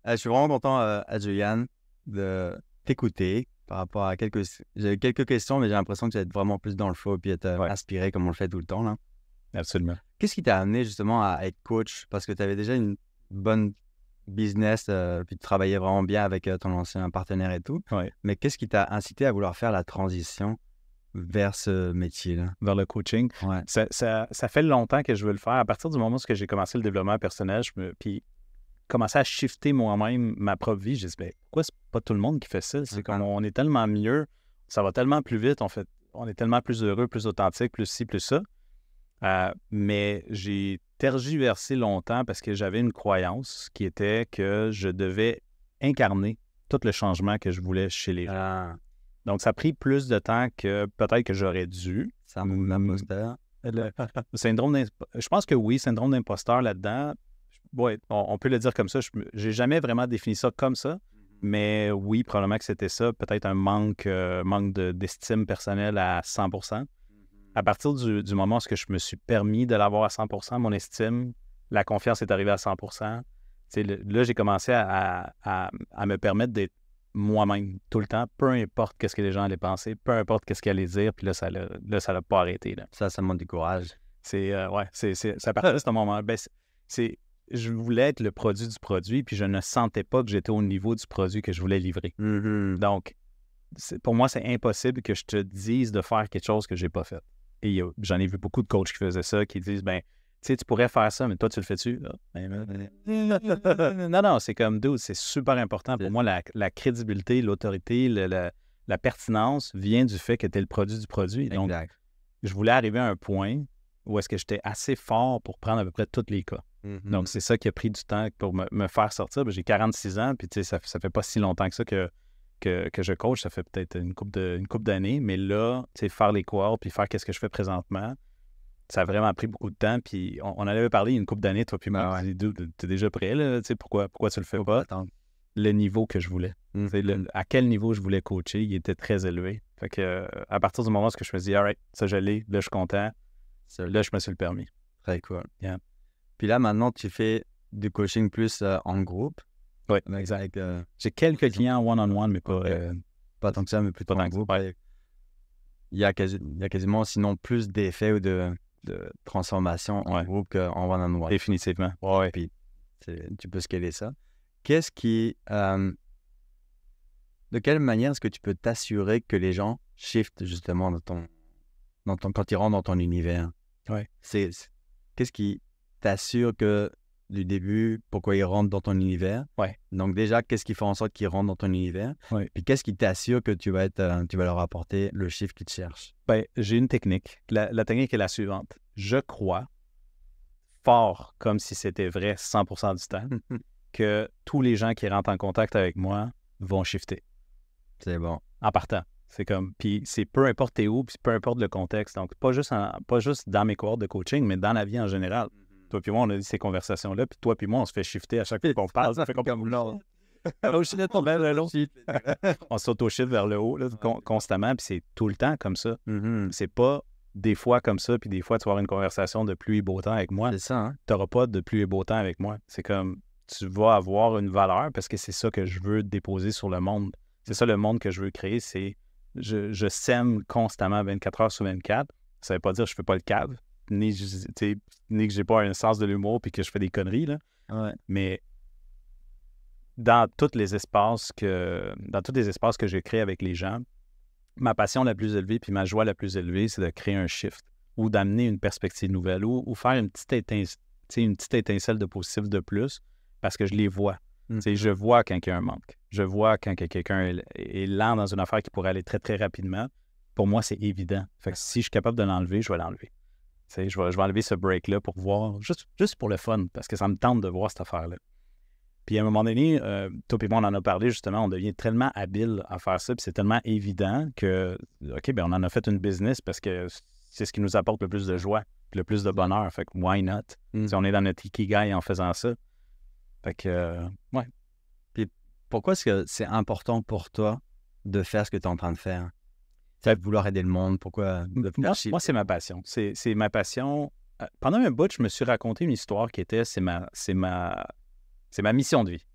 Je suis vraiment content, Adrien, de t'écouter par rapport à J'ai quelques questions, mais j'ai l'impression que tu vas être vraiment plus dans le flow puis être Ouais. inspiré comme on le fait tout le temps, là. Absolument. Qu'est-ce qui t'a amené justement à être coach? Parce que tu avais déjà une bonne business, puis tu travaillais vraiment bien avec ton ancien partenaire et tout. Ouais. Mais qu'est-ce qui t'a incité à vouloir faire la transition vers ce métier-là? Vers le coaching. Ouais. Ça fait longtemps que je veux le faire. À partir du moment où j'ai commencé le développement personnel, puis commencé à shifter moi-même ma propre vie, j'ai dit, ben, pourquoi c'est pas tout le monde qui fait ça? C'est comme on est tellement mieux, ça va tellement plus vite, on est tellement plus heureux, plus authentique, plus ci, plus ça. Mais j'ai tergiversé longtemps parce que j'avais une croyance qui était que je devais incarner tout le changement que je voulais chez les gens. Ah, Donc, ça a pris plus de temps que peut-être que j'aurais dû. c'est un imposteur. Le je pense que oui, syndrome d'imposteur là-dedans. Ouais, on peut le dire comme ça. Je n'ai jamais vraiment défini ça comme ça. Mais oui, probablement que c'était ça. Peut-être un manque d'estime personnelle à 100%. À partir du moment où je me suis permis de l'avoir à 100%, mon estime, la confiance est arrivée à 100%. Là, j'ai commencé à me permettre d'être moi-même tout le temps, peu importe qu'est-ce que les gens allaient penser, peu importe qu'est-ce qu'ils allaient dire, puis là, ça l'a pas arrêté. Là. Ça montre du courage. C'est à partir de ce moment-là. Je voulais être le produit du produit, puis je ne sentais pas que j'étais au niveau du produit que je voulais livrer. Mm-hmm. Donc, pour moi, c'est impossible que je te dise de faire quelque chose que j'ai pas fait. Et j'en ai vu beaucoup de coachs qui faisaient ça, qui disent, ben, tu sais, tu pourrais faire ça, mais toi, tu le fais-tu? Non, c'est comme, dude, c'est super important. Pour moi, la crédibilité, l'autorité, la pertinence vient du fait que tu es le produit du produit. Donc, Exact. je voulais arriver à un point où est-ce que j'étais assez fort pour prendre à peu près tous les cas. Mm-hmm. Donc, c'est ça qui a pris du temps pour me faire sortir. J'ai 46 ans, puis tu sais, ça fait pas si longtemps que ça que je coach, ça fait peut-être une couple d'années, mais là, tu sais, faire les cohortes puis faire qu'est-ce que je fais présentement, ça a vraiment pris beaucoup de temps. Puis on en avait parlé une couple d'années, toi puis moi. Ouais. T'es déjà prêt, là? Tu sais, pourquoi tu le fais pas? Attendre. Le niveau que je voulais. Mm-hmm. À quel niveau je voulais coacher, il était très élevé. Fait que à partir du moment où je me suis dit, all right, ça je l'ai, là je suis content, là je me suis le permis. Très cool. Yeah. Puis là, maintenant, tu fais du coaching plus en groupe. Oui, exact. J'ai quelques clients one-on-one, mais pas... pas tant que ça, mais plutôt pas en tant que ça. groupe. Il y a quasiment, sinon, plus d'effets ou de transformation en groupe qu'en one-on-one. Définitivement. Ouais. Puis, tu peux scaler ça. Qu'est-ce qui... de quelle manière est-ce que tu peux t'assurer que les gens shiftent justement quand ils rentrent dans ton univers? Ouais. Qu'est-ce qui t'assure que du début, pourquoi ils rentrent dans ton univers? Ouais. Donc déjà, qu'est-ce qui fait en sorte qu'ils rentrent dans ton univers? Ouais. Puis qu'est-ce qui t'assure que tu vas leur apporter le chiffre qu'ils cherchent? Ben, j'ai une technique. La technique est la suivante. Je crois fort, comme si c'était vrai 100% du temps, que tous les gens qui rentrent en contact avec moi vont shifter. C'est bon. En partant. C'est comme, puis c'est peu importe t'es où, puis peu importe le contexte. Donc, pas juste dans mes cohortes de coaching, mais dans la vie en général. Toi puis moi, on a dit ces conversations-là, puis toi puis moi, on se fait shifter à chaque fois qu'on parle. Ça fait comme non. On s'auto-shift vers le haut là, constamment, puis c'est tout le temps comme ça. Mm-hmm. C'est pas des fois comme ça, puis des fois, tu vas avoir une conversation de pluie et beau temps avec moi. C'est ça, hein? Tu n'auras pas de pluie et beau temps avec moi. C'est comme, tu vas avoir une valeur parce que c'est ça que je veux déposer sur le monde. C'est ça le monde que je veux créer, c'est je sème constamment 24 heures sur 24. Ça ne veut pas dire que je ne fais pas le cave, ni que je n'ai pas un sens de l'humour puis que je fais des conneries, là. Ouais. Mais dans tous les espaces que je crée avec les gens, ma passion la plus élevée puis ma joie la plus élevée, c'est de créer un shift ou d'amener une perspective nouvelle ou faire une petite étincelle de positif de plus parce que je les vois. Je vois quand il y a un manque. Je vois quand quelqu'un est lent dans une affaire qui pourrait aller très, très rapidement. Pour moi, c'est évident. Fait que si je suis capable de l'enlever, je vais l'enlever. Je vais enlever ce break-là pour voir, juste pour le fun, parce que ça me tente de voir cette affaire-là. Puis à un moment donné, toi et moi, on en a parlé justement, on devient tellement habile à faire ça, puis c'est tellement évident que, OK, ben on en a fait une business parce que c'est ce qui nous apporte le plus de joie, le plus de bonheur. Fait que why not? On est dans notre ikigai en faisant ça. Fait que, ouais. Puis pourquoi est-ce que c'est important pour toi de faire ce que tu es en train de faire? C'est de vouloir aider le monde, pourquoi? Moi, c'est ma passion. C'est ma passion. Pendant un bout, je me suis raconté une histoire qui était, c'est ma mission de vie.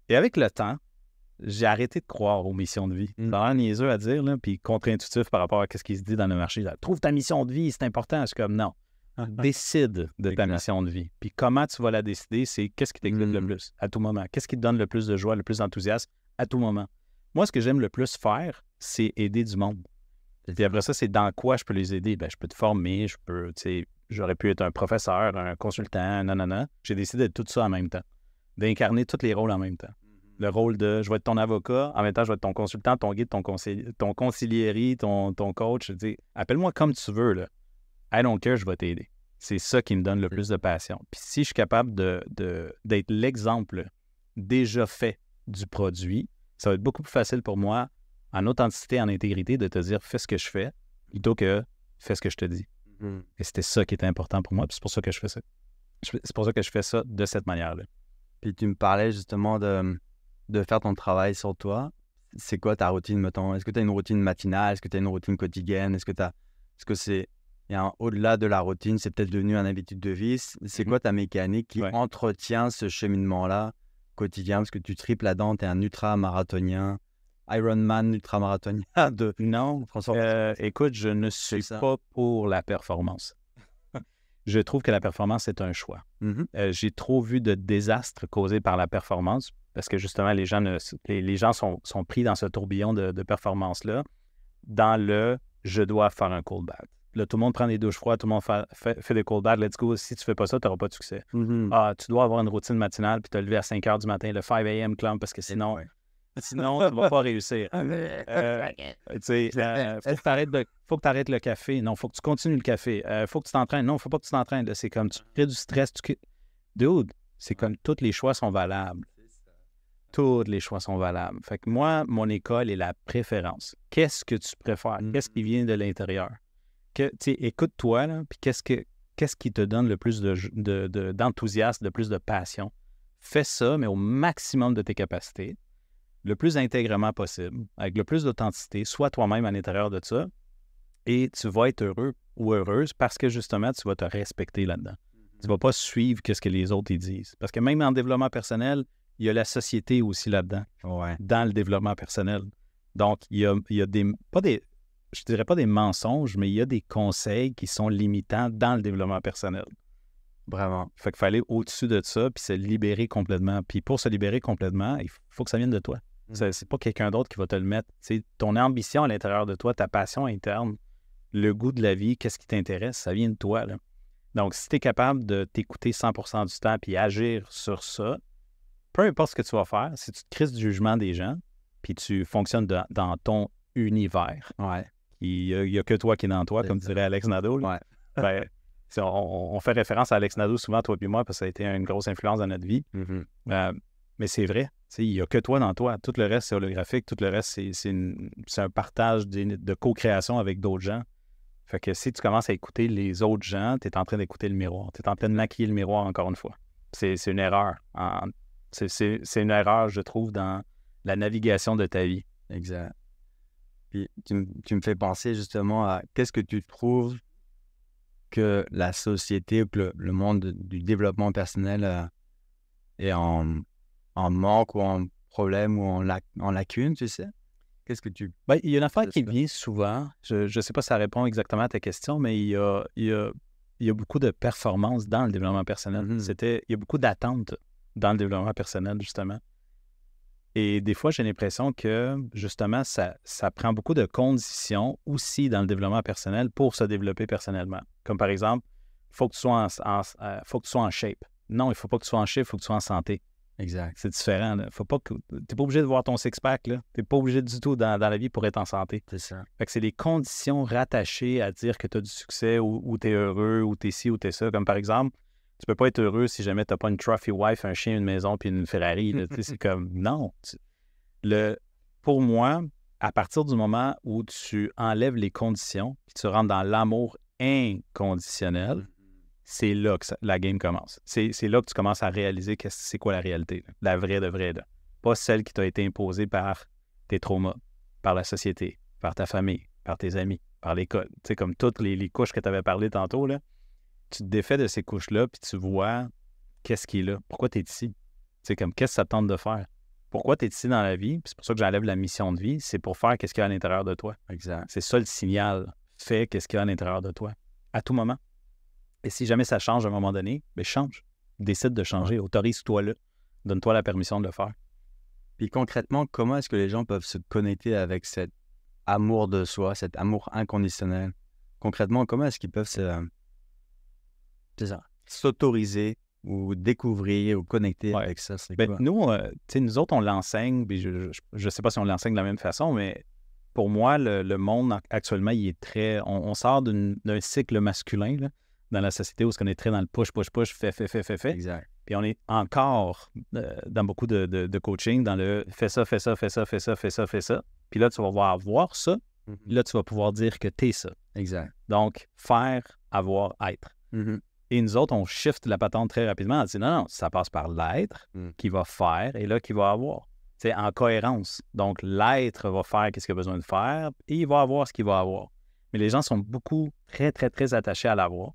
Et avec le temps, j'ai arrêté de croire aux missions de vie. Ça a l'air niaiseux à dire, là, puis contre-intuitif par rapport à ce qui se dit dans le marché. Là. Trouve ta mission de vie, c'est important. C'est comme non. Décide de ta mission de vie. Puis comment tu vas la décider, c'est qu'est-ce qui t'excite le plus à tout moment. Qu'est-ce qui te donne le plus de joie, le plus d'enthousiasme à tout moment. Moi, ce que j'aime le plus faire, c'est aider du monde. Puis après ça, c'est dans quoi je peux les aider. Ben, je peux te former, j'aurais pu être un professeur, un consultant, nanana. J'ai décidé d'être tout ça en même temps. D'incarner tous les rôles en même temps. Le rôle de je vais être ton avocat, en même temps, je vais être ton consultant, ton guide, ton conciliérie, ton coach. Appelle-moi comme tu veux, là. I don't care, je vais t'aider. C'est ça qui me donne le plus de passion. Puis si je suis capable d'être l'exemple déjà fait du produit, ça va être beaucoup plus facile pour moi, en authenticité, en intégrité, de te dire fais ce que je fais plutôt que fais ce que je te dis. Et c'était ça qui était important pour moi, puis c'est pour ça que je fais ça. C'est pour ça que je fais ça de cette manière-là. Puis tu me parlais justement de faire ton travail sur toi. C'est quoi ta routine, mettons? Est-ce que tu as une routine matinale? Est-ce que tu as une routine quotidienne? Est-ce que c'est... au-delà de la routine, c'est peut-être devenu une habitude de vie. C'est quoi ta mécanique qui entretient ce cheminement-là quotidien? Parce que tu triples là-dedans, tu es un ultra-marathonien, Ironman ultra-marathonien de... Non, écoute, je ne suis pas pour la performance. Je trouve que la performance, c'est un choix. J'ai trop vu de désastres causés par la performance parce que justement, les gens sont pris dans ce tourbillon de performance-là, dans le « je dois faire un cold bath ». Là, tout le monde prend des douches froides, tout le monde fait des cold baths, let's go. Si tu fais pas ça, tu n'auras pas de succès. Tu dois avoir une routine matinale puis te lever à 5 h du matin, le 5 a.m. club, parce que sinon, tu ne vas pas réussir. Faut que tu arrêtes le café. Non, faut que tu continues le café. Faut que tu t'entraînes. Non, faut pas que tu t'entraînes. C'est comme tu crées du stress. Dude, c'est comme tous les choix sont valables. Tous les choix sont valables. Fait que moi, mon école est la préférence. Qu'est-ce que tu préfères? Qu'est-ce qui vient de l'intérieur? Écoute-toi, là, puis qu'est-ce qui te donne le plus d'enthousiasme, le plus de passion? Fais ça, mais au maximum de tes capacités, le plus intègrement possible, avec le plus d'authenticité, sois toi-même à l'intérieur de ça, et tu vas être heureux ou heureuse parce que justement, tu vas te respecter là-dedans. Tu ne vas pas suivre ce que les autres ils disent. Parce que même en développement personnel, il y a la société aussi là-dedans, dans le développement personnel. Donc, il y a je dirais pas des mensonges, mais il y a des conseils qui sont limitants dans le développement personnel. Vraiment. Fait qu'il fallait au-dessus de ça, puis se libérer complètement. Puis pour se libérer complètement, il faut que ça vienne de toi. C'est pas quelqu'un d'autre qui va te le mettre. T'sais, ton ambition à l'intérieur de toi, ta passion interne, le goût de la vie, qu'est-ce qui t'intéresse, ça vient de toi, là. Donc, si tu es capable de t'écouter 100% du temps puis agir sur ça, peu importe ce que tu vas faire, si tu te crises du jugement des gens, puis tu fonctionnes dans ton univers, il n'y a que toi qui est dans toi, comme dirait Alex Nadeau. Ben, on fait référence à Alex Nadeau souvent, toi et moi, parce que ça a été une grosse influence dans notre vie. Mais c'est vrai, il n'y a que toi dans toi. Tout le reste, c'est holographique. Tout le reste, c'est un partage de co-création avec d'autres gens. Fait que si tu commences à écouter les autres gens, tu es en train d'écouter le miroir. Tu es en train de maquiller le miroir encore une fois. C'est une erreur. C'est une erreur, je trouve, dans la navigation de ta vie. Exact. Puis tu me fais penser justement à qu'est-ce que tu trouves que la société ou que le monde du développement personnel est en manque ou en problème ou en lacune, tu sais? Qu'est-ce que tu... Ben, il y a une affaire qui vient souvent. Je ne sais pas si ça répond exactement à ta question, mais il y a beaucoup de performance dans le développement personnel. Il y a beaucoup d'attentes dans le développement personnel, justement. Et des fois, j'ai l'impression que, justement, ça prend beaucoup de conditions aussi dans le développement personnel pour se développer personnellement. Comme par exemple, il faut que tu sois en shape. Non, il ne faut pas que tu sois en shape, il faut que tu sois en santé. Exact. C'est différent. Tu n'es pas obligé de voir ton six-pack. Tu n'es pas obligé du tout dans la vie pour être en santé. C'est ça. Fait que c'est des conditions rattachées à dire que tu as du succès ou tu es heureux ou tu es ci ou tu es ça. Comme par exemple, tu peux pas être heureux si jamais tu n'as pas une trophy wife, un chien, une maison puis une Ferrari. C'est comme, non. Pour moi, à partir du moment où tu enlèves les conditions et tu rentres dans l'amour inconditionnel, c'est là que la game commence. C'est là que tu commences à réaliser c'est quoi la réalité, là. La vraie de vraie. Là. Pas celle qui t'a été imposée par tes traumas, par la société, par ta famille, par tes amis, par l'école. Tu sais, comme toutes les couches que tu avais parlé tantôt, là, tu te défais de ces couches-là puis tu vois qu'est-ce qui est là. Pourquoi tu es ici? Tu sais, comme qu'est-ce que ça te tente de faire? pourquoi tu es ici dans la vie, puis c'est pour ça que j'enlève la mission de vie, c'est pour faire qu'est-ce qu'il y a à l'intérieur de toi. Exact. C'est ça le signal. Fais qu'est-ce qu'il y a à l'intérieur de toi, à tout moment. Et si jamais ça change à un moment donné, bien change. Décide de changer. Autorise-toi-le. Donne-toi la permission de le faire. Puis concrètement, comment est-ce que les gens peuvent se connecter avec cet amour de soi, cet amour inconditionnel? Concrètement, comment est-ce qu'ils peuvent s'autoriser ou découvrir ou connecter avec ça? C'est quoi? Nous autres, on l'enseigne, puis je ne sais pas si on l'enseigne de la même façon, mais pour moi, le monde actuellement, il est très... On sort d'un cycle masculin là, dans la société où on est très dans le push, fais. Exact. Puis on est encore dans beaucoup de coaching, dans le fais ça. Puis là, tu vas avoir ça. Puis là, tu vas pouvoir dire que t'es ça. Exact. Donc, faire, avoir, être. Et nous autres, on shift la patente très rapidement. On dit non, ça passe par l'être qui va faire et là, qui va avoir. C'est en cohérence. Donc, l'être va faire ce qu'il a besoin de faire et il va avoir ce qu'il va avoir. Mais les gens sont beaucoup, très, très, très attachés à l'avoir.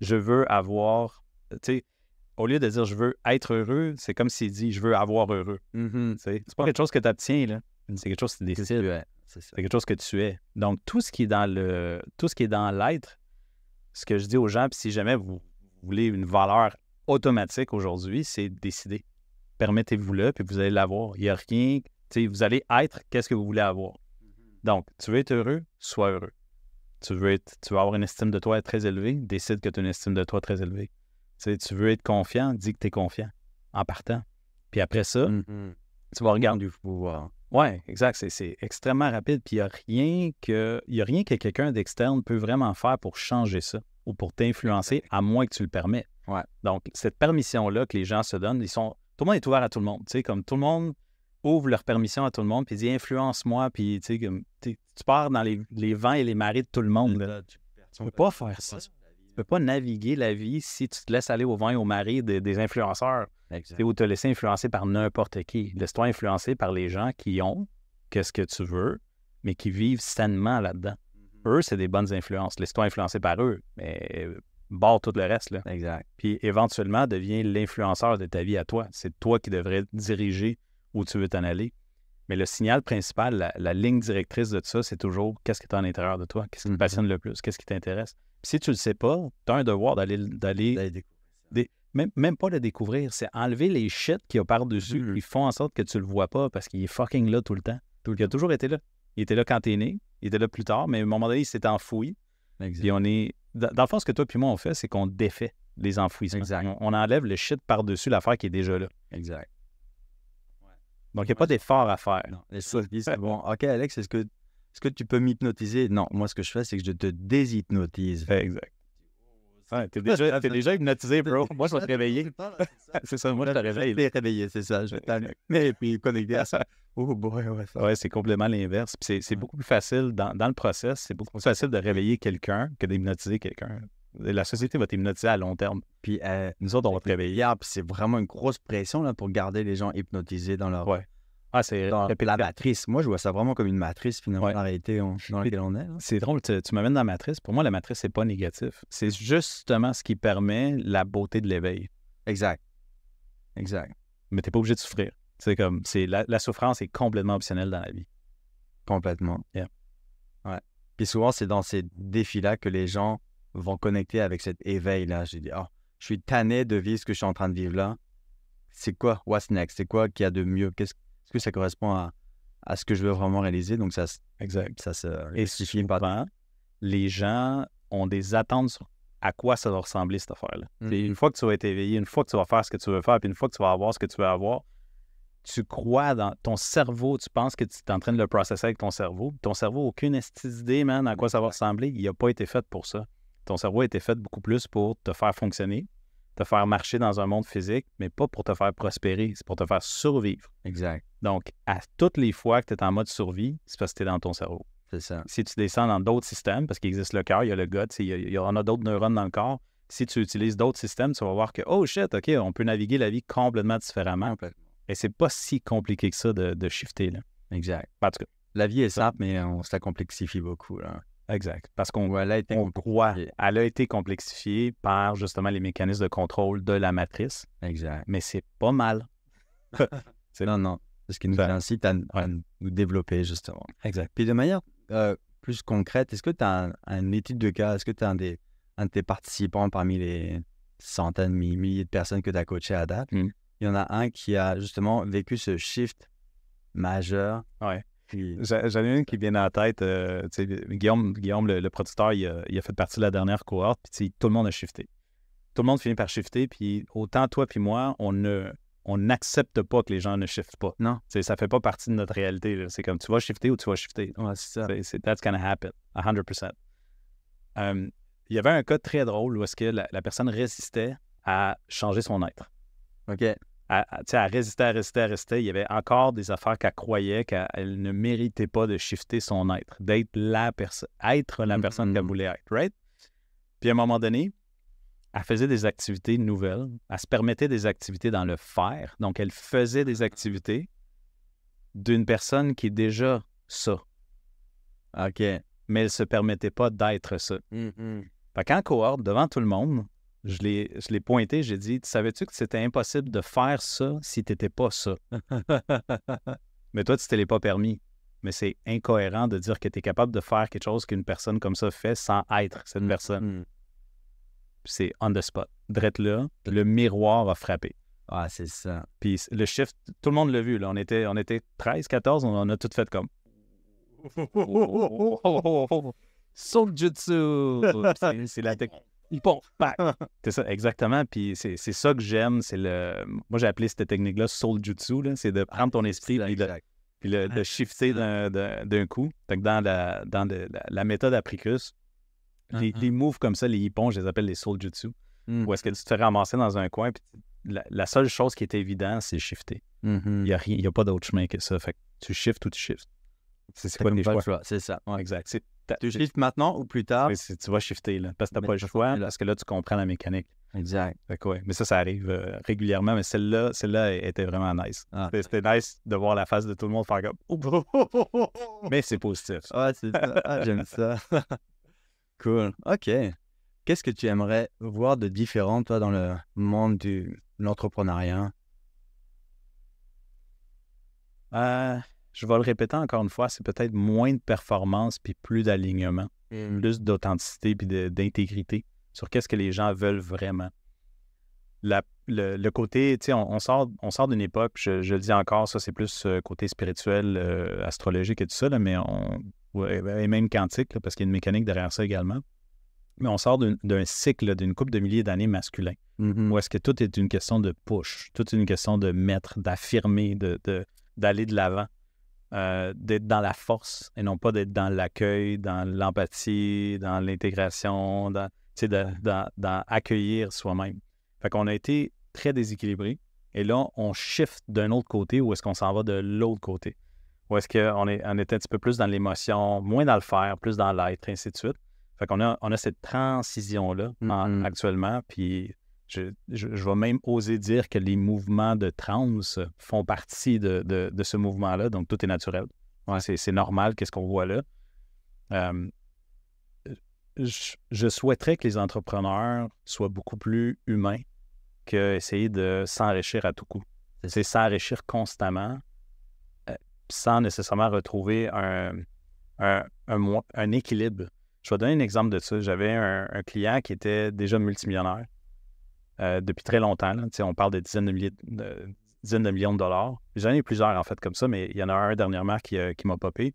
Je veux avoir, tu sais, au lieu de dire je veux être heureux, c'est comme s'il dit je veux avoir heureux. C'est pas quelque chose que tu obtiens, là. C'est quelque chose que tu décides. C'est quelque chose que tu es. Donc, tout ce qui est dans l'être, ce que je dis aux gens, puis si jamais vous voulez une valeur automatique aujourd'hui, c'est décider. Permettez-vous-le, puis vous allez l'avoir. Il n'y a rien, tu sais, vous allez être qu'est-ce que vous voulez avoir. Donc, tu veux être heureux, sois heureux. Tu veux avoir une estime de toi très élevée, décide que tu as une estime de toi très élevée. Tu veux être confiant, dis que tu es confiant en partant. Puis après ça, tu vas regarder. Du pouvoir. Oui, exact. C'est extrêmement rapide. Puis il n'y a rien que quelqu'un d'externe peut vraiment faire pour changer ça ou pour t'influencer, à moins que tu le permets. Ouais. Donc, cette permission-là que les gens se donnent, tout le monde est ouvert à tout le monde. Tu sais, comme tout le monde ouvre leur permission à tout le monde, puis dit influence-moi, puis tu sais, tu pars dans les vents et les marées de tout le monde. Tu ne peux pas faire ça. Tu ne peux pas naviguer la vie si tu te laisses aller au vent et aux marées des influenceurs. Ou te laisser influencer par n'importe qui. Laisse-toi influencer par les gens qui ont qu'est-ce que tu veux, mais qui vivent sainement là-dedans. Eux, c'est des bonnes influences. Laisse-toi influencer par eux, mais barre tout le reste. Là. Exact. Puis éventuellement, deviens l'influenceur de ta vie à toi. C'est toi qui devrais diriger où tu veux t'en aller. Mais le signal principal, la ligne directrice de tout ça, c'est toujours qu'est-ce qui est à l'intérieur de toi, qu'est-ce qui te passionne le plus, qu'est-ce qui t'intéresse. Puis si tu le sais pas, tu as un devoir d'aller même pas le découvrir, c'est enlever les shit qu'il y a par-dessus qui font en sorte que tu le vois pas parce qu'il est fucking là tout le temps. Il a toujours été là. Il était là quand t'es né, il était là plus tard, mais à un moment donné, il s'est enfoui. Exact. Puis on est... Dans le fond, ce que toi puis moi, on fait, c'est qu'on défait les enfouissements. Exact. On enlève le shit par-dessus l'affaire qui est déjà là. Exact. Donc, il n'y a pas d'effort à faire. Non. Les choses disent, bon, OK, Alex, est-ce que tu peux m'hypnotiser? Non, moi, ce que je fais, c'est que je te déshypnotise. Exact. Ouais, t'es déjà hypnotisé, bro. Moi, je vais te réveiller. C'est ça, moi, je te réveille. Je vais te réveiller, c'est ça. Je vais t'allumer et puis connecter à ça. Oh boy, ouais, c'est complètement l'inverse. Puis c'est beaucoup plus facile, dans le process, c'est beaucoup plus facile de réveiller quelqu'un que d'hypnotiser quelqu'un. La société va t'hypnotiser à long terme. Puis nous autres, on va te réveiller. Puis c'est vraiment une grosse pression là, pour garder les gens hypnotisés dans leur... Ouais. Ah, c'est la matrice. Moi, je vois ça vraiment comme une matrice, finalement, la réalité dans laquelle on est. Là. C'est drôle, tu m'amènes dans la matrice. Pour moi, la matrice, c'est pas négatif. C'est justement ce qui permet la beauté de l'éveil. Exact. Exact. Mais t'es pas obligé de souffrir. C'est comme, la souffrance est complètement optionnelle dans la vie. Complètement. Yeah. Ouais. Puis souvent, c'est dans ces défis-là que les gens vont connecter avec cet éveil-là. J'ai dit, je suis tanné de vivre ce que je suis en train de vivre là. C'est quoi? What's next? C'est quoi qu'il y a de mieux? Est-ce que ça correspond à ce que je veux vraiment réaliser? Donc, ça se justifie pas. Les gens ont des attentes sur à quoi ça va ressembler, cette affaire-là. Une fois que tu vas être éveillé, une fois que tu vas faire ce que tu veux faire, puis une fois que tu vas avoir ce que tu veux avoir, tu crois dans ton cerveau, tu penses que tu es en train de le processer avec ton cerveau. Ton cerveau n'a aucune idée, man, à quoi ça va ressembler. Il n'a pas été fait pour ça. Ton cerveau a été fait beaucoup plus pour te faire fonctionner, te faire marcher dans un monde physique, mais pas pour te faire prospérer, c'est pour te faire survivre. Exact. Donc, à toutes les fois que tu es en mode survie, c'est parce que tu es dans ton cerveau. C'est ça. Si tu descends dans d'autres systèmes, parce qu'il existe le cœur, il y a le gut, il y en a d'autres neurones dans le corps, si tu utilises d'autres systèmes, tu vas voir que, oh shit, OK, on peut naviguer la vie complètement différemment. Complètement. Et c'est pas si compliqué que ça de shifter, là. Exact. En tout cas. La vie est simple, mais on se la complexifie beaucoup, là. Exact. Parce qu'on croit. Elle a été complexifiée par justement les mécanismes de contrôle de la matrice. Exact. Mais c'est pas mal. Non. ce qui nous incite à nous développer, justement. Exact. Puis de manière plus concrète, est-ce que tu as une étude de cas? Est-ce que tu as un de tes participants parmi les centaines, milliers de personnes que tu as coachées à date? Il y en a un qui a justement vécu ce shift majeur. Ouais. Puis... J'en ai une qui vient en tête. Guillaume le producteur, il a fait partie de la dernière cohorte, puis tout le monde a shifté. Tout le monde finit par shifter, puis autant toi puis moi, on n'accepte pas que les gens ne shiftent pas. Non. Ça fait pas partie de notre réalité. Là. C'est comme tu vas shifter ou tu vas shifter. Ouais, c'est ça. That's gonna happen, 100%. Il y avait un cas très drôle où est-ce que la personne résistait à changer son être. OK. À résister. Il y avait encore des affaires qu'elle croyait qu'elle ne méritait pas de shifter son être, d'être la personne qu'elle voulait être, right? Puis à un moment donné, elle faisait des activités nouvelles. Elle se permettait des activités dans le faire. Donc, elle faisait des activités d'une personne qui est déjà ça. OK. Mais elle ne se permettait pas d'être ça. Fait qu'en cohorte, devant tout le monde, je l'ai pointé, j'ai dit, savais-tu que c'était impossible de faire ça si tu n'étais pas ça? Mais toi, tu ne te l'es pas permis. Mais c'est incohérent de dire que tu es capable de faire quelque chose qu'une personne comme ça fait sans être cette personne. C'est on the spot. Drette là, le miroir a frappé. Ah, c'est ça. Puis le shift, tout le monde l'a vu. Là. On était 13, 14, on a tout fait comme... Soljutsu! C'est la technique. C'est ça, exactement. Puis c'est ça que j'aime. Moi, j'ai appelé cette technique-là Soljutsu. Là. C'est de prendre ton esprit puis de shifter d'un coup. Fait que dans la méthode Apricus, les moves comme ça, les hippons, je les appelle les Soljutsu. Où est-ce que tu te fais ramasser dans un coin, puis la seule chose qui est évidente, c'est shifter. Il n'y a pas d'autre chemin que ça. Fait que tu shiftes ou tu shiftes. C'est quoi les choix? C'est ça. Ouais, exact. Tu shiftes maintenant ou plus tard? Oui, tu vas shifter, là, parce que tu n'as pas le choix, parce que là, tu comprends la mécanique. Exact. Fait que, ouais. Mais ça arrive régulièrement, mais celle-là était vraiment nice. C'était nice de voir la face de tout le monde faire comme... Mais c'est positif. Ouais, c'est ça. J'aime ça. Cool. OK. Qu'est-ce que tu aimerais voir de différent, toi, dans le monde de l'entrepreneuriat? Je vais le répéter encore une fois, c'est peut-être moins de performance puis plus d'alignement, plus d'authenticité puis d'intégrité sur qu'est-ce que les gens veulent vraiment. Le côté, tu sais, on sort d'une époque, je le dis encore, ça c'est plus côté spirituel, astrologique et tout ça, là, mais et même quantique, là, parce qu'il y a une mécanique derrière ça également. Mais on sort d'un cycle d'une couple de milliers d'années masculin, où est-ce que tout est une question de push, tout est une question de mettre, d'affirmer, d'aller de l'avant. D'être dans la force et non pas d'être dans l'accueil, dans l'empathie, dans l'intégration, dans accueillir soi-même. Fait qu'on a été très déséquilibré et là, on shift d'un autre côté ou est-ce qu'on s'en va de l'autre côté? Ou est-ce qu'on est un petit peu plus dans l'émotion, moins dans le faire, plus dans l'être, ainsi de suite. Fait qu'on a cette transition-là actuellement, puis je vais même oser dire que les mouvements de trans font partie de ce mouvement-là, donc tout est naturel. Ouais, c'est normal, qu'est-ce qu'on voit là. Je souhaiterais que les entrepreneurs soient beaucoup plus humains qu'essayer de s'enrichir à tout coup. C'est s'enrichir constamment sans nécessairement retrouver un équilibre. Je vais donner un exemple de ça. J'avais un client qui était déjà multimillionnaire. Depuis très longtemps. Là. On parle de dizaines de millions de dollars. J'en ai plusieurs, en fait, comme ça, mais il y en a un dernièrement qui m'a popé.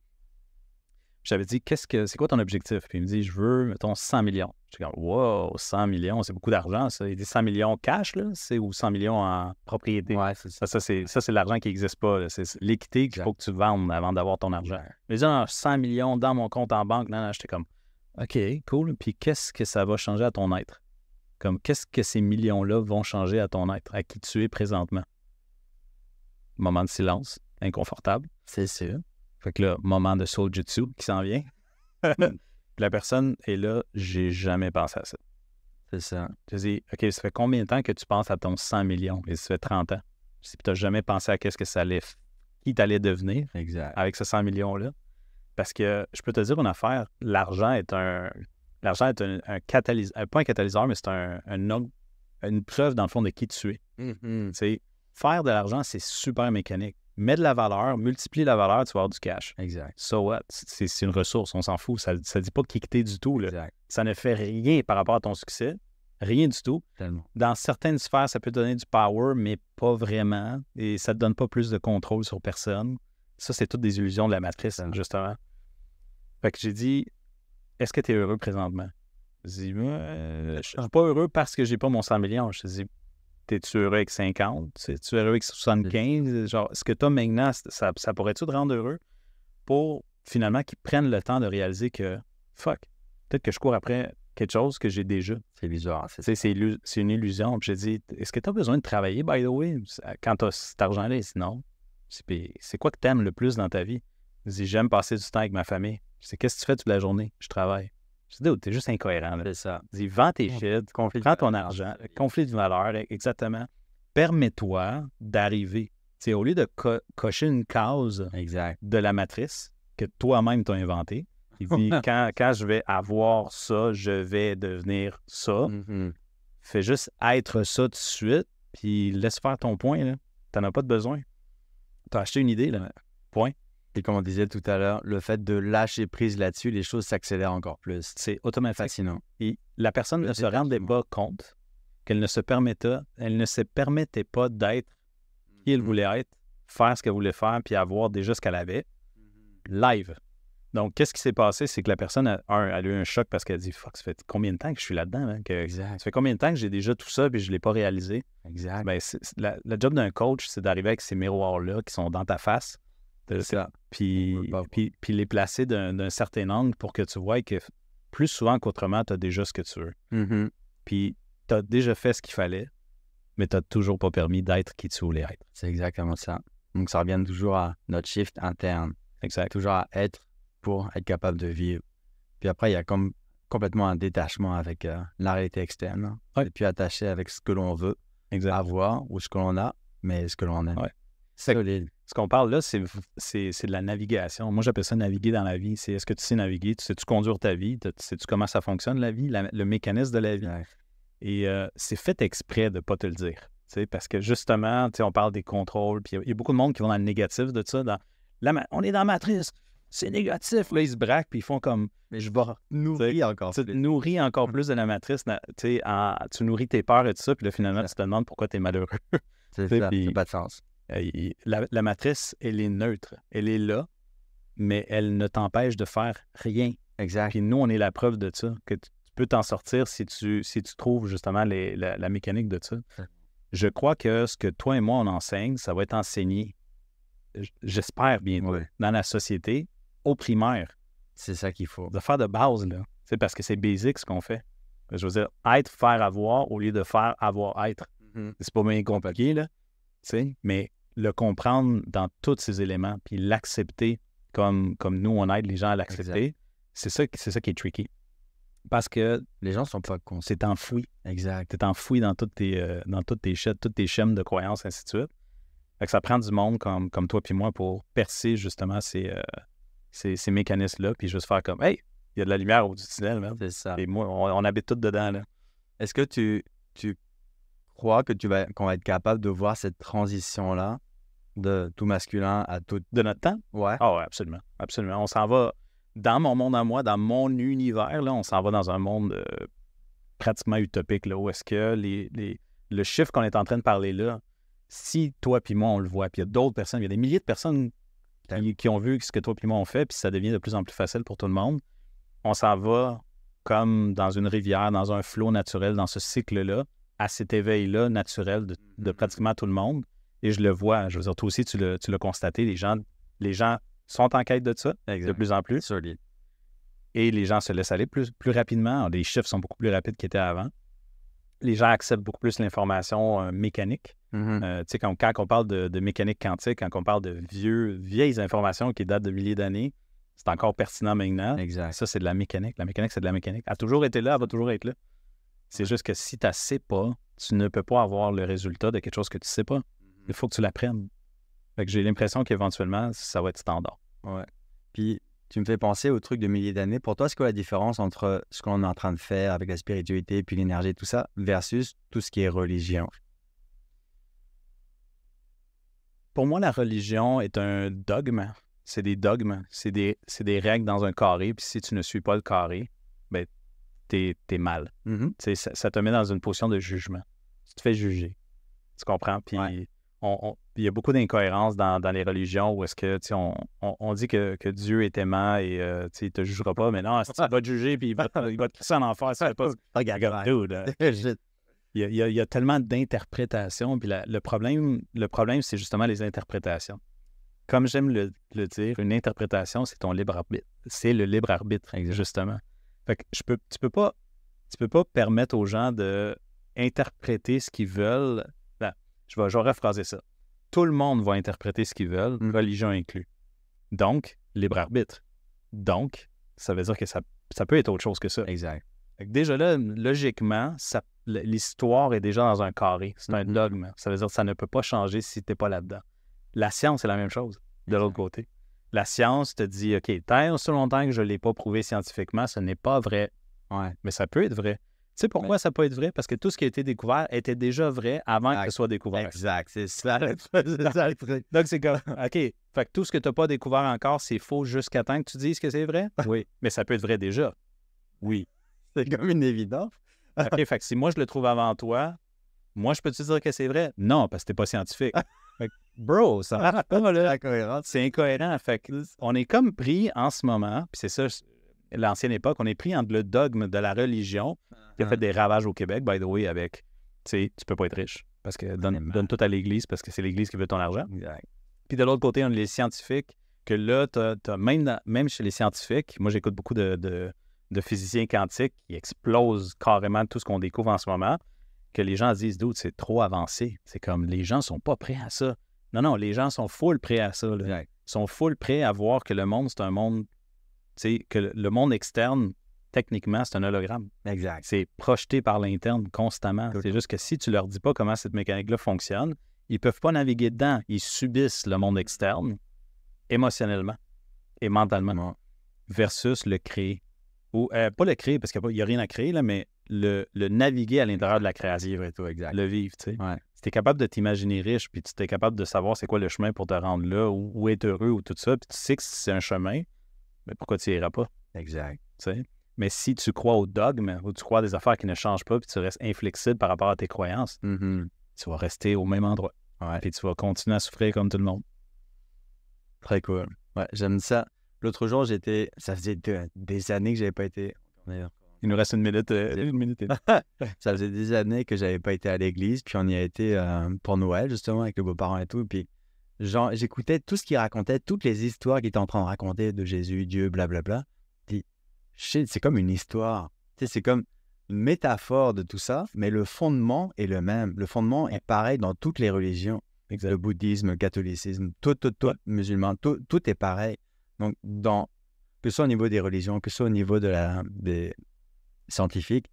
J'avais dit, c'est quoi ton objectif? Puis il me dit, je veux, mettons, 100 millions. Je suis comme, wow, 100 millions, c'est beaucoup d'argent, ça. Il dit 100 millions cash, là, ou 100 millions en propriété. Ouais, c'est ça. Ça, c'est l'argent qui n'existe pas. Là. C'est l'équité qu'il faut que tu vendes avant d'avoir ton argent. Mais il dit, non, 100 millions dans mon compte en banque. Non, j'étais comme, OK, cool. Puis qu'est-ce que ça va changer à ton être? Comme, qu'est-ce que ces millions-là vont changer à ton être, à qui tu es présentement? Moment de silence, inconfortable. C'est sûr. Fait que là, moment de Soljutsu qui s'en vient. La personne est là, j'ai jamais pensé à ça. C'est ça. Je dis, OK, ça fait combien de temps que tu penses à ton 100 millions? Et ça fait 30 ans. Je dis, tu n'as jamais pensé à qu'est-ce que ça allait, qui t'allait devenir avec ce 100 millions-là? Parce que je peux te dire une affaire, l'argent est un catalyseur, pas un catalyseur, mais c'est une preuve, dans le fond, de qui tu es. Faire de l'argent, c'est super mécanique. mets de la valeur, multiplie la valeur, tu vas avoir du cash. Exact. So what? C'est une ressource, on s'en fout. Ça ne dit pas quitter du tout. Là. Exact. Ça ne fait rien par rapport à ton succès. Rien du tout. Tellement. Dans certaines sphères, ça peut te donner du power, mais pas vraiment. Et ça ne te donne pas plus de contrôle sur personne. Ça, c'est toutes des illusions de la matrice, justement. Fait que j'ai dit, est-ce que tu es heureux présentement? J'ai dit, je suis pas heureux parce que j'ai pas mon 100 millions. Je dis, t'es-tu heureux avec 50? Es-tu heureux avec 75? Genre, ce que tu as maintenant, ça pourrait-tu te rendre heureux pour finalement qu'ils prennent le temps de réaliser que, fuck, peut-être que je cours après quelque chose que j'ai déjà. C'est illusoire. C'est une illusion. Puis j'ai dit, est-ce que tu as besoin de travailler, by the way, quand tu as cet argent-là? Il dit non. C'est quoi que tu aimes le plus dans ta vie? Il dit, j'aime passer du temps avec ma famille. Je dis, qu'est-ce que tu fais toute la journée? Je travaille. Je dis, t'es juste incohérent. Là. C'est ça. Il dit, vends tes shit, prends ton argent, conflit de valeur, exactement. Permets-toi d'arriver. T'sais, au lieu de cocher une case de la matrice que toi-même t'as inventée, il dit, quand je vais avoir ça, je vais devenir ça. Fais juste être ça tout de suite, puis laisse faire ton point. Là. T'en as pas de besoin. T'as acheté une idée, là. Point. Et comme on disait tout à l'heure, le fait de lâcher prise là-dessus, les choses s'accélèrent encore plus. C'est automatique. Fascinant. Et la personne ne se rendait pas compte qu'elle ne se permettait pas d'être qui elle voulait être, faire ce qu'elle voulait faire, puis avoir déjà ce qu'elle avait, live. Donc, qu'est-ce qui s'est passé? C'est que la personne, elle a eu un choc parce qu'elle a dit « Fuck, ça fait combien de temps que je suis là-dedans? Hein, ça fait combien de temps que j'ai déjà tout ça puis je ne l'ai pas réalisé? » Exact. Ben, le job d'un coach, c'est d'arriver avec ces miroirs-là qui sont dans ta face, puis les placer d'un certain angle pour que tu vois que plus souvent qu'autrement, tu as déjà ce que tu veux. Puis, tu as déjà fait ce qu'il fallait, mais tu n'as toujours pas permis d'être qui tu voulais être. C'est exactement ça. Donc, ça revient toujours à notre shift interne. Exact. Toujours à être pour être capable de vivre. Puis après, il y a comme complètement un détachement avec la réalité externe. Hein. Ouais. Et puis attaché avec ce que l'on veut avoir ou ce que l'on a, mais ce que l'on aime. Ouais. Solide. Ce qu'on parle là, c'est de la navigation. Moi, j'appelle ça naviguer dans la vie. C'est est-ce que tu sais naviguer? Tu sais-tu conduire ta vie? Sais-tu comment ça fonctionne, la vie? Le mécanisme de la vie. Ouais. Et c'est fait exprès de ne pas te le dire. Parce que justement, on parle des contrôles, puis il y a beaucoup de monde qui vont dans le négatif de ça. On est dans la matrice, c'est négatif. Là, ils se braquent, puis ils font comme... Mais je vais nourrir encore plus. Tu nourris encore plus de la matrice. Tu nourris tes peurs et tout ça, puis là, finalement, tu te demandes pourquoi tu es malheureux. C'est ça, ça n'a pas de sens. La matrice, elle est neutre. Elle est là, mais elle ne t'empêche de faire rien. Exact. Puis nous, on est la preuve de ça, que tu peux t'en sortir si tu trouves justement la mécanique de ça. Je crois que ce que toi et moi, on enseigne, ça va être enseigné, j'espère bien, dans la société, au primaire. C'est ça qu'il faut. De faire de base, là. Parce que c'est basic ce qu'on fait. Je veux dire, être, faire, avoir, au lieu de faire, avoir, être. C'est pas bien compliqué, là. Mais le comprendre dans tous ces éléments, puis l'accepter comme nous, on aide les gens à l'accepter, c'est ça qui est tricky. Parce que les gens sont pas cons. C'est enfoui. Exact. C'est enfoui dans toutes tes toutes tes schèmes de croyances, ainsi de suite. Fait que ça prend du monde comme toi puis moi pour percer justement ces mécanismes-là, puis juste faire comme « Hey, il y a de la lumière au bout du tunnel, man. » C'est ça. Et moi, on habite tous dedans, là. Est-ce que tu crois que qu'on va être capable de voir cette transition-là de tout masculin à tout... De notre temps? Ouais. Ah ouais, absolument. Absolument. On s'en va... Dans mon monde à moi, dans mon univers, là, on s'en va dans un monde pratiquement utopique, là, où est-ce que le chiffre qu'on est en train de parler là, si toi puis moi, on le voit, puis il y a d'autres personnes, il y a des milliers de personnes qui ont vu ce que toi puis moi on fait, puis ça devient de plus en plus facile pour tout le monde, on s'en va comme dans une rivière, dans un flot naturel, dans ce cycle-là, à cet éveil-là naturel de pratiquement tout le monde. Et je le vois, je veux dire, toi aussi, tu l'as constaté, les gens sont en quête de ça, de plus en plus. Solide. Et les gens se laissent aller plus rapidement. Les chiffres sont beaucoup plus rapides qu'ils étaient avant. Les gens acceptent beaucoup plus l'information mécanique. Tu sais, quand on parle de mécanique quantique, quand on parle de vieilles informations qui datent de milliers d'années, c'est encore pertinent maintenant. Exact. Ça, c'est de la mécanique. La mécanique, c'est de la mécanique. Elle a toujours été là, elle va toujours être là. C'est juste que si tu ne sais pas, tu ne peux pas avoir le résultat de quelque chose que tu ne sais pas. Il faut que tu l'apprennes. Fait que j'ai l'impression qu'éventuellement, ça va être standard. Ouais. Puis, tu me fais penser au truc de milliers d'années. Pour toi, c'est quoi la différence entre ce qu'on est en train de faire avec la spiritualité, puis l'énergie, tout ça, versus tout ce qui est religion? Pour moi, la religion est un dogme. C'est des dogmes. C'est des règles dans un carré. Puis si tu ne suis pas le carré, ben, t'es mal. Mhm. Ça te met dans une position de jugement. Tu te fais juger. Tu comprends? Puis il y a beaucoup d'incohérences dans les religions où est-ce que on dit que Dieu est aimant et il ne te jugera pas, mais non, il va te juger puis il va te crisser en enfer si tu fais pas. Regarde, dude, il y a tellement d'interprétations. Puis le problème, c'est justement les interprétations. Comme j'aime le dire, une interprétation, c'est ton libre arbitre. C'est le libre arbitre, justement. Fait que tu peux pas permettre aux gens d'interpréter ce qu'ils veulent. Ben, je vais rephraser ça. Tout le monde va interpréter ce qu'ils veulent, religion inclus. Donc, libre arbitre. Donc, ça veut dire que ça peut être autre chose que ça. Exact. Fait que déjà là, logiquement, l'histoire est déjà dans un carré. C'est un dogme. Ça veut dire que ça ne peut pas changer si tu n'es pas là-dedans. La science, c'est la même chose, de l'autre côté. La science te dit, OK, tant aussi longtemps que je ne l'ai pas prouvé scientifiquement, ce n'est pas vrai. Ouais. Mais ça peut être vrai. Tu sais pourquoi ça peut être vrai? Parce que tout ce qui a été découvert était déjà vrai avant que ce soit découvert. Exact, c'est ça. Donc, c'est comme, OK, fait que tout ce que tu n'as pas découvert encore, c'est faux jusqu'à temps que tu dises que c'est vrai? Oui. Mais ça peut être vrai déjà. Oui. C'est comme une évidence. OK, fait que si moi, je le trouve avant toi, moi, je peux te dire que c'est vrai? Non, parce que tu n'es pas scientifique. Fait que, bro, ça marche pas, là. C'est incohérent. Fait que on est comme pris en ce moment, puis c'est ça, l'ancienne époque, on est pris entre le dogme de la religion, qui a fait des ravages au Québec, by the way, avec, tu sais, tu peux pas être riche, parce que donne tout à l'Église, parce que c'est l'Église qui veut ton argent. Exact. Puis de l'autre côté, on a les scientifiques, que là, t'as même chez les scientifiques, moi, j'écoute beaucoup de physiciens quantiques qui explosent carrément tout ce qu'on découvre en ce moment, que les gens disent, dude, c'est trop avancé. C'est comme, les gens sont pas prêts à ça. Non, les gens sont full prêts à ça. Là. Ils sont full prêts à voir que le monde, c'est un monde, tu sais, que le monde externe, techniquement, c'est un hologramme. Exact. C'est projeté par l'interne constamment. C'est juste que si tu leur dis pas comment cette mécanique-là fonctionne, ils peuvent pas naviguer dedans. Ils subissent le monde externe émotionnellement et mentalement versus le créer. Ou pas le créer, parce qu'il n'y a rien à créer, là, mais le naviguer à l'intérieur de la création. Le vivre, tu sais. Ouais. Si tu es capable de t'imaginer riche, puis tu es capable de savoir c'est quoi le chemin pour te rendre là, ou être heureux, ou tout ça, puis tu sais que c'est un chemin, mais pourquoi tu n'iras pas? Exact. Tu sais? Mais si tu crois au dogme, ou tu crois à des affaires qui ne changent pas, puis tu restes inflexible par rapport à tes croyances, tu vas rester au même endroit. Ouais. Puis tu vas continuer à souffrir comme tout le monde. Très cool. Ouais, j'aime ça. L'autre jour, ça faisait des années que j'avais pas été. Il nous reste une minute. Ça faisait des années que j'avais pas été à l'église, puis on y a été pour Noël, justement, avec les beaux-parents et tout. Puis genre, j'écoutais tout ce qu'ils racontaient, toutes les histoires qu'ils étaient en train de raconter de Jésus, Dieu, blablabla. Puis, c'est comme une histoire. Tu sais, c'est comme une métaphore de tout ça, mais le fondement est le même. Le fondement est pareil dans toutes les religions. Exact. Le bouddhisme, le catholicisme, tout musulman, tout est pareil. Donc, que ce soit au niveau des religions, que ce soit au niveau des scientifiques,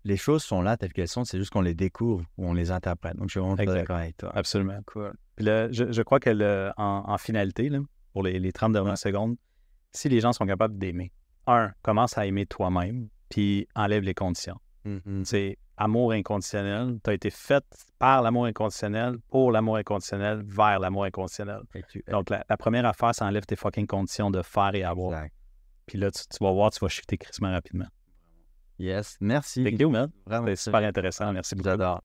les choses sont là telles qu'elles sont, c'est juste qu'on les découvre ou on les interprète. Donc, je suis vraiment très d'accord avec toi. Absolument. Cool. Puis là, je crois que en finalité, là, pour les 30 dernières secondes, si les gens sont capables d'aimer, commence à aimer toi-même, puis enlève les conditions. C'est amour inconditionnel. Tu as été fait par l'amour inconditionnel, pour l'amour inconditionnel, vers l'amour inconditionnel. Donc, la première affaire, ça enlève tes fucking conditions de faire et avoir. Exact. Puis là, tu vas voir, tu vas shifter crissement rapidement. Yes, merci. Thank you, man. Vraiment. C'est super intéressant. Merci beaucoup. J'adore.